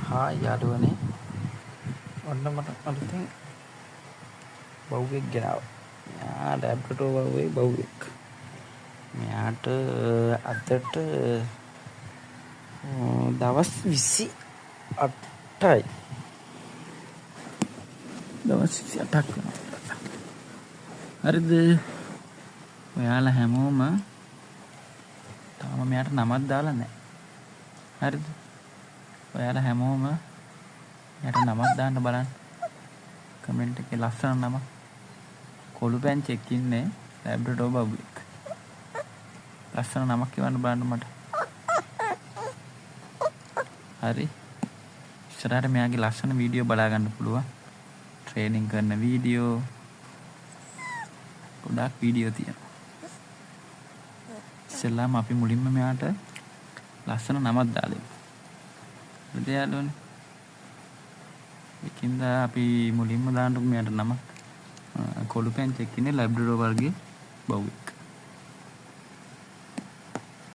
Hi යාළුවනේ ඔන්න මට අලුතෙන් බවුවෙක් ගෙනාවා. මෙයා ලැබ්‍රඩෝර් වගේ බවුවෙක්. මෙයාට අදට දවස් 28යි. දවස් 28ක් වෙනවා. හරිද? ඔයාලා හැමෝම තාම මෙයාට නමක් දාලා නැහැ. හරිද? ඔයාලා හැමෝම මෙයාට නමක් දාන්න බලන්න. කමෙන්ට් එකේ ලස්සන නමක්. කොළු පැංචෙක් ඉන්නේ ලැබ්‍රඩෝර් බවුවෙක්. ලස්සන නමක් කියවන්න බලන්න මට. හරි. ඉස්සරහට මෙයාගේ ලස්සන වීඩියෝ බලා ගන්න පුළුවන්. ට්‍රේනින් කරන වීඩියෝ ගොඩාක් වීඩියෝ තියෙනවා. ඉස්සෙල්ලාම අපි මුලින්ම මෙයාට ලස්සන නමක් දාලා දෙමු. හරිද යාළුවනේ? ඒකින්ද අපි මුලින්ම දාන්නකො මෙයාට නම කොළු පැංචෙක් ඉන්නේ ලැබ්‍රඩෝර් වර්ගයේ බවුවෙක්.